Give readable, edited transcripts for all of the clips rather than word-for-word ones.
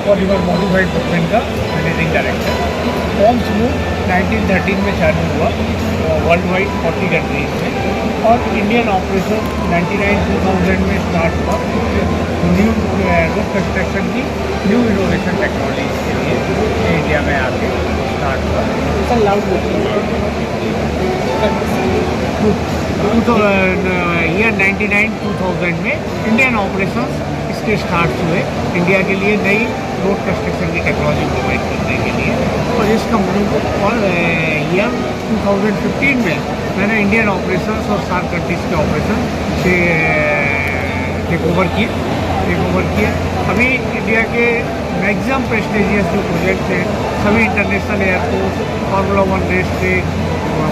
Polymer modified footprint का managing director. Forms move 1913 में चालू हुआ वर्ल्ड वाइड 40 कंट्रीज में, और इंडियन ऑपरेशन 99-2000 में स्टार्ट हुआ न्यू रोड कंस्ट्रक्शन की न्यू इनोवेशन टेक्नोलॉजी के लिए इंडिया में आके स्टार्ट हुआ। सर लाउड ईयर 99-2000 में इंडियन ऑपरेशंस इसके स्टार्ट हुए इंडिया के लिए नई रोड कंस्ट्रक्शन की टेक्नोलॉजी प्रोवाइड करने के लिए। और इस कंपनी को ईयर 2015 में मैंने इंडियन ऑपरेशंस और सार्क कंट्रीज के ऑपरेशन से टेक ओवर किया। अभी इंडिया के मैक्सिमम प्रेस्टिजियस जो प्रोजेक्ट्स हैं सभी international airport, formula 1 race track,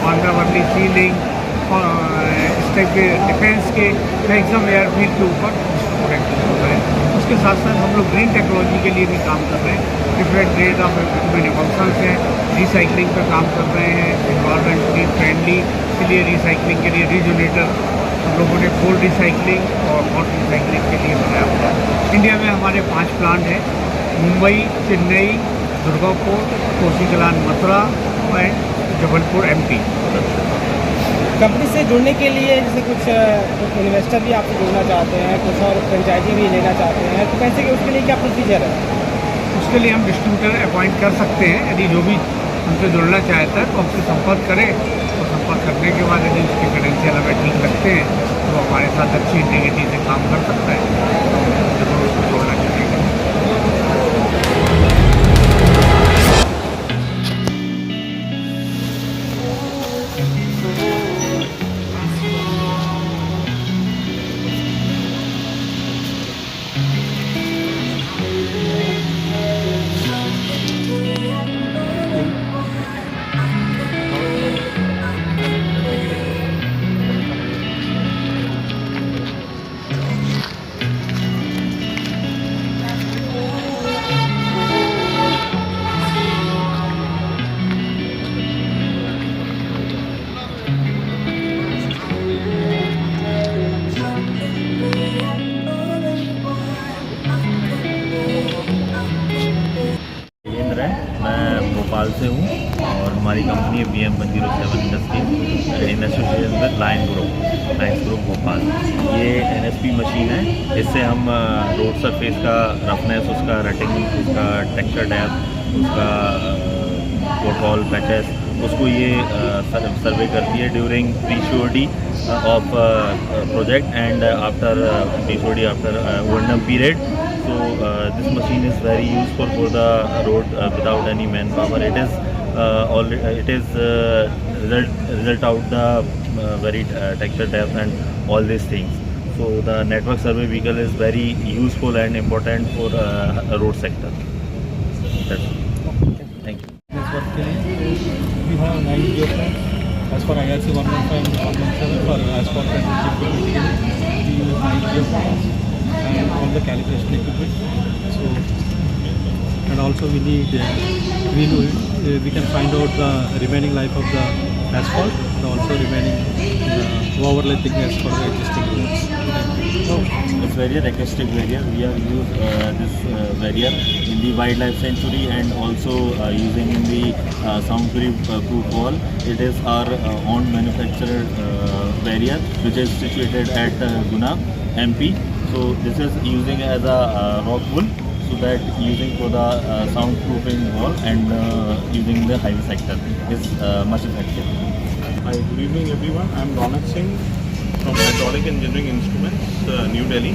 Bandra Worli sea link, इस टाइप के डिफेंस के मैक्सिमम एयरफील्ड के ऊपर प्रोडक्ट हो रहे हैं। उसके साथ साथ हम लोग ग्रीन टेक्नोलॉजी के लिए भी काम कर रहे हैं। डिफरेंट रेट ऑफ इक्विपमेंट्स हैं, रिसाइकलिंग पर काम कर रहे हैं, इन्वायरमेंटली फ्रेंडली के लिए रिसाइकलिंग के लिए रीजोनेटर हम लोगों ने कोल्ड रिसाइकलिंग और हॉट रिसाइकलिंग के लिए बनाया हुआ है। इंडिया में हमारे 5 प्लांट हैं, Mumbai, Chennai, Durgapur, Kosi Kalan Mathura and Jabalpur MP। Company से जुड़ने के लिए जैसे कुछ इन्वेस्टर भी आपसे जुड़ना चाहते हैं, कुछ और फ्रेंचाइजी भी लेना चाहते हैं, तो कैसे कि उसके लिए क्या प्रोसीजर है? उसके लिए हम डिस्ट्रीब्यूटर अपॉइंट कर सकते हैं। यदि जो भी हमसे जुड़ना चाहता है तो हमसे संपर्क करें, और संपर्क करने के बाद यदि उसके क्रेडेंशियल हमें ठीक लगते हैं तो हमारे साथ अच्छी इंटीग्रिटी से काम कर सकता है, जरूर उसको जोड़ना चाहिए। मैं भोपाल से हूँ और हमारी कंपनी है BM107 industry in association with Lions group Bhopal. ये NSP मशीन है, इससे हम रोड सरफेस का रफनेस, उसका रटिंग, उसका टेक्सचर डेप्थ, उसका पोटहॉल पैचेस, उसको ये सर्वे करती है ड्यूरिंग प्री-COD ऑफ प्रोजेक्ट एंड आफ्टर प्री-COD after O&M period. So this machine is very useful for the road without any manpower. It is result out the very texture depth and all these things. So the network survey vehicle is very useful and important for road sector. That's all. Thank you. This work के लिए we have 9 geoframes as per IRC 115 and 117 for asphalt and chip equipment. We use 9 geoframes and all the calibration equipment. So and also we can find out the remaining life of the asphalt and also remaining overlay thickness for the existing roads. It's very acoustic barrier. We have used this barrier in the wildlife sanctuary and also using in the soundproof wall. It is our own manufactured barrier which is situated at Guna, MP. So this is using as a rock wool, so that using for the soundproofing wall and using the highway sector is much effective. Hi, good evening everyone. I am Ronak Singh from Hydraulic Engineering Instruments, New Delhi.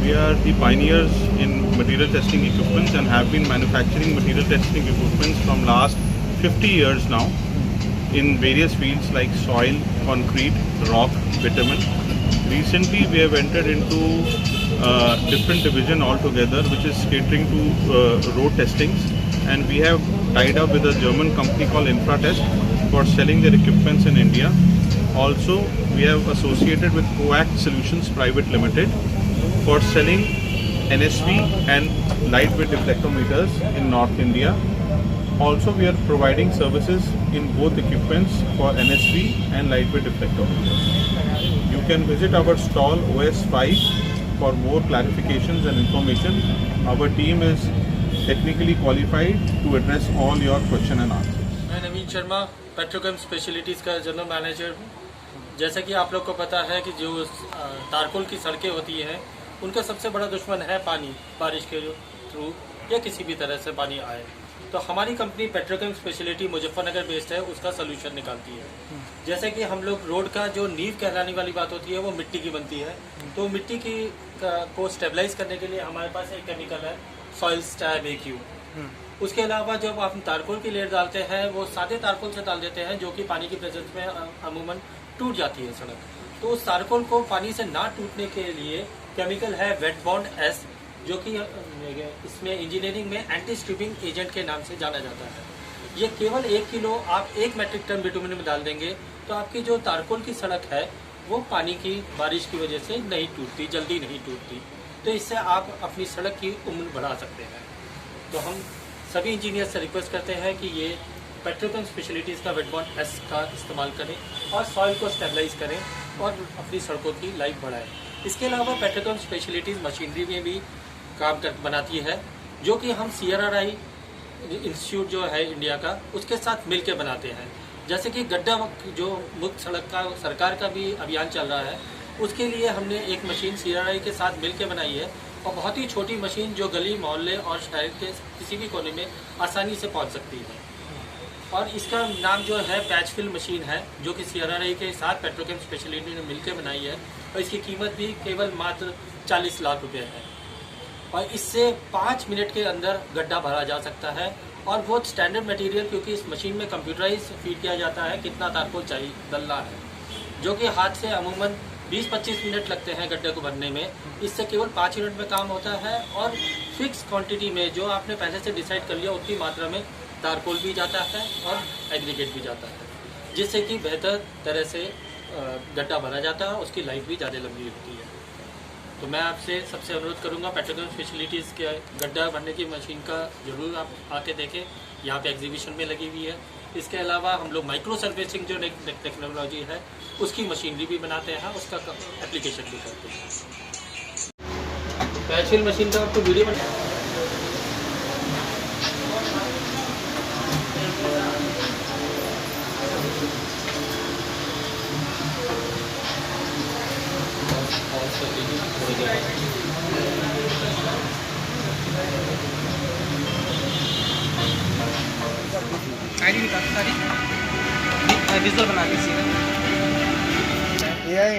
We are the pioneers in material testing equipments and have been manufacturing material testing equipments from last 50 years now in various fields like soil, concrete, rock, bitumen. Recently we have entered into different division altogether, which is catering to road testings, and we have tied up with a German company called Infratest for selling their equipments in India. Also we have associated with Coact Solutions Private Limited for selling NSV and lightweight deflectometers in North India. Also we are providing services in both equipments for NSV and lightweight deflectometers. You can visit our stall OS5 for more clarifications and information. Our team is technically qualified to address all your question and answers. मैं नवीन Sharma Petrochem specialities का general manager हूँ। जैसा कि आप लोग को पता है कि जो तारकोल की सड़कें होती हैं उनका सबसे बड़ा दुश्मन है पानी, बारिश के थ्रू या किसी भी तरह से पानी आए। तो हमारी company Petrochem speciality Muzaffarnagar based है, उसका सलूशन निकालती है। जैसे कि हम लोग रोड का जो नींव कहलाने वाली बात होती है वो मिट्टी की बनती है, तो मिट्टी की को स्टेबलाइज करने के लिए हमारे पास एक केमिकल है सॉइल स्टैब AQ। उसके अलावा जब आप तारकोल की लेयर डालते हैं वो सादे तारकोल से डाल देते हैं जो कि पानी की प्रेजेंस में अमूमन टूट जाती है सड़क। तो उस तारकोल को पानी से ना टूटने के लिए केमिकल है वेट बॉन्ड S, जो कि इसमें इंजीनियरिंग में एंटी स्ट्रिपिंग एजेंट के नाम से जाना जाता है। ये केवल 1 किलो आप 1 मेट्रिक टन बिटुमिन में डाल देंगे तो आपकी जो तारकोल की सड़क है वो पानी की बारिश की वजह से नहीं टूटती, जल्दी नहीं टूटती। तो इससे आप अपनी सड़क की उम्र बढ़ा सकते हैं। तो हम सभी इंजीनियर से रिक्वेस्ट करते हैं कि ये पेट्रोकेम स्पेशलिटीज़ का वेट बॉन्ड S का इस्तेमाल करें और सॉइल को स्टेबलाइज करें और अपनी सड़कों की लाइफ बढ़ाएं। इसके अलावा पेट्रोकेम स्पेशलिटीज़ मशीनरी में भी काम बनाती है, जो कि हम CRRI इंस्टीट्यूट जो है इंडिया का उसके साथ मिल के बनाते हैं। जैसे कि गड्ढा जो मुक्त सड़क का सरकार का भी अभियान चल रहा है, उसके लिए हमने एक मशीन CRRI के साथ मिल के बनाई है और बहुत ही छोटी मशीन जो गली मोहल्ले और शहर के किसी भी कोने में आसानी से पहुंच सकती है। और इसका नाम जो है पैच फिल मशीन है, जो कि CRRI के साथ पेट्रोकेम स्पेशलिटी ने मिलकर बनाई है और इसकी कीमत भी केवल मात्र 40 लाख रुपए है। और इससे 5 मिनट के अंदर गड्ढा भरा जा सकता है और बहुत स्टैंडर्ड मटेरियल, क्योंकि इस मशीन में कंप्यूटराइज फीड किया जाता है कितना तारकोल चाहिए डलना है, जो कि हाथ से अमूमन 20-25 मिनट लगते हैं गड्ढे को भरने में। इससे केवल 5 मिनट में काम होता है और फिक्स क्वांटिटी में जो आपने पहले से डिसाइड कर लिया उतनी मात्रा में तारकोल भी जाता है और एग्रीगेट भी जाता है, जिससे कि बेहतर तरह से गड्ढा भरा जाता है, उसकी लाइफ भी ज़्यादा लंबी होती है। तो मैं आपसे सबसे अनुरोध करूंगा पेट्रोकेम स्पेशलिटीज़ के गड्ढा भरने की मशीन का जरूर आप आके देखें, यहाँ पे एग्जीबिशन में लगी हुई है। इसके अलावा हम लोग माइक्रो सर्फेसिंग जो टेक्नोलॉजी है उसकी मशीनरी भी बनाते हैं, उसका एप्लीकेशन भी करते हैं। पैच फिल मशीन का आपको वीडियो बना आईडी निकाल सारी विजुअल बना दीजिए। AI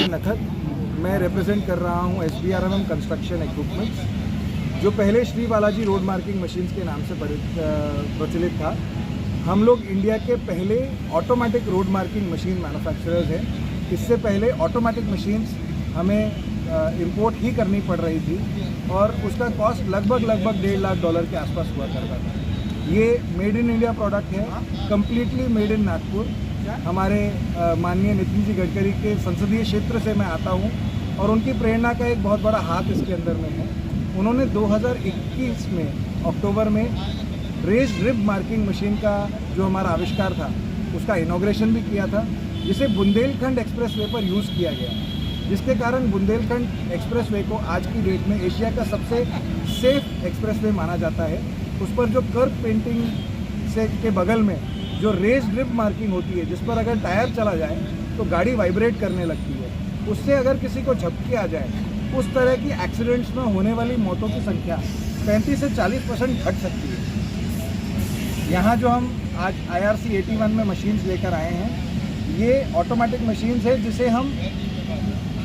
नखत मैं रिप्रेजेंट कर रहा हूं SBRMM कंस्ट्रक्शन इक्विपमेंट्स, जो पहले Shri Balaji road marking machines के नाम से प्रचलित था। हम लोग इंडिया के पहले automatic road marking machine manufacturers हैं। इससे पहले ऑटोमेटिक मशीन्स हमें इंपोर्ट ही करनी पड़ रही थी और उसका कॉस्ट लगभग $1.5 लाख के आसपास हुआ करता था। ये मेड इन इंडिया प्रोडक्ट है, कम्प्लीटली मेड इन नागपुर। हमारे माननीय नितिन जी गडकरी के संसदीय क्षेत्र से मैं आता हूँ और उनकी प्रेरणा का एक बहुत बड़ा हाथ इसके अंदर में है। उन्होंने 2021 में अक्टूबर में रेस्ड रिब मार्किंग मशीन का जो हमारा आविष्कार था उसका इनॉग्रेशन भी किया था, जिसे बुंदेलखंड एक्सप्रेसवे पर यूज़ किया गया, जिसके कारण बुंदेलखंड एक्सप्रेसवे को आज की डेट में एशिया का सबसे सेफ एक्सप्रेसवे माना जाता है। उस पर जो कर्व पेंटिंग से के बगल में जो रेस्ड रिब मार्किंग होती है, जिस पर अगर टायर चला जाए तो गाड़ी वाइब्रेट करने लगती है, उससे अगर किसी को झपकी आ जाए उस तरह की एक्सीडेंट्स में होने वाली मौतों की संख्या 35 से 40% घट सकती है। यहाँ जो हम आज IRC 81 में मशीन्स लेकर आए हैं, ये ऑटोमेटिक मशीन्स है जिसे हम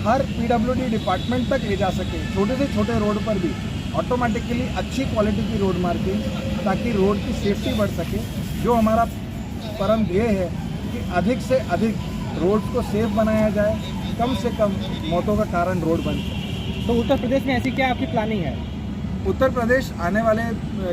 हर PWD डिपार्टमेंट तक ले जा सकें, छोटे से छोटे रोड पर भी ऑटोमेटिकली अच्छी क्वालिटी की रोड मार्किंग, ताकि रोड की सेफ्टी बढ़ सके। जो हमारा परम ध्येय है कि अधिक से अधिक रोड्स को सेफ बनाया जाए, कम से कम मौतों का कारण रोड बन सके। तो उत्तर प्रदेश में ऐसी क्या आपकी प्लानिंग है? उत्तर प्रदेश आने वाले,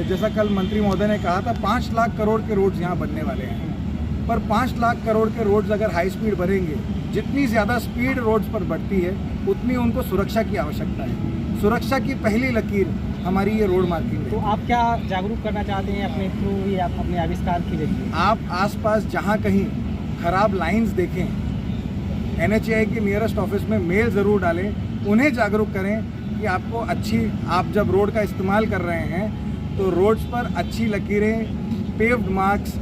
जैसा कल मंत्री महोदय ने कहा था, 5 लाख करोड़ के रोड्स यहाँ बनने वाले हैं। पर 5 लाख करोड़ के रोड्स अगर हाई स्पीड बढ़ेंगे, जितनी ज़्यादा स्पीड रोड्स पर बढ़ती है उतनी उनको सुरक्षा की आवश्यकता है। सुरक्षा की पहली लकीर हमारी ये रोड मार्किंग तो है। आप क्या जागरूक करना चाहते हैं अपने थ्रू या अपने आविष्कार के जरिए? आप आसपास जहाँ कहीं खराब लाइंस देखें, NHAI के नियरेस्ट ऑफिस में मेल ज़रूर डालें, उन्हें जागरूक करें कि आपको आप जब रोड का इस्तेमाल कर रहे हैं तो रोड्स पर अच्छी लकीरें, पेव्ड मार्क्स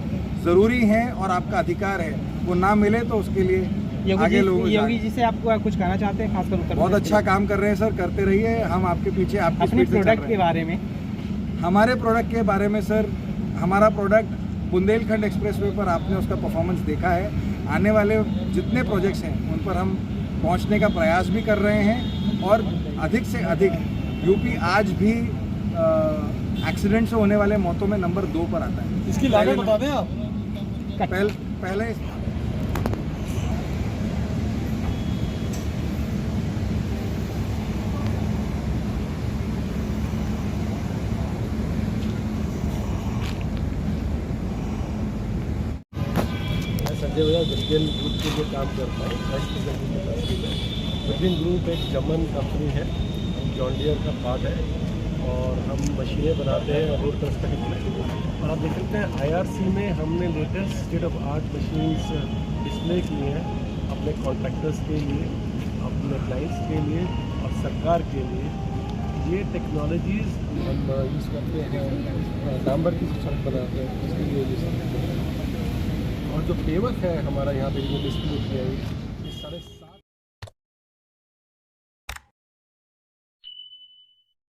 ज़रूरी हैं और आपका अधिकार है। वो ना मिले तो उसके लिए आगे लोगों को योगी जी से आप कुछ कहना चाहते हैं, खासकर उत्तर बहुत प्रदेश अच्छा काम कर रहे हैं सर, करते रहिए, हम आपके पीछे आपकी अपने स्पीड से चल प्रोडक्ट रहे के हैं। बारे में? हमारे प्रोडक्ट के बारे में सर, हमारा प्रोडक्ट बुंदेलखंड एक्सप्रेसवे पर आपने उसका परफॉर्मेंस देखा है। आने वाले जितने प्रोजेक्ट्स हैं उन पर हम पहुंचने का प्रयास भी कर रहे हैं और अधिक से अधिक यूपी आज भी एक्सीडेंट से होने वाले मौतों में नंबर 2 पर आता है। इसकी लागत बता दें आप। पहले संजय भैया विजन ग्रुप के लिए काम करता है। वाइस प्रेसिडेंट है। विजन ग्रुप एक जर्मन कंपनी है, हम जॉन डियर का पार्ट है और हम मशीनें बनाते हैं रोड कंस्ट्रक्शन में। और आप देख सकते हैं IRC में हमने latest state of art machines display की हैं अपने कॉन्ट्रैक्टर्स के लिए, अपने क्लाइंट्स के लिए और सरकार के लिए। ये टेक्नोलॉजीज़ हम यूज़ करते हैं, डांबर की सड़क बनाते हैं, इसके लिए यूज़ करते हैं। और जो पेवर है हमारा यहाँ पे जो डिस्ट्रीब्यूट किया है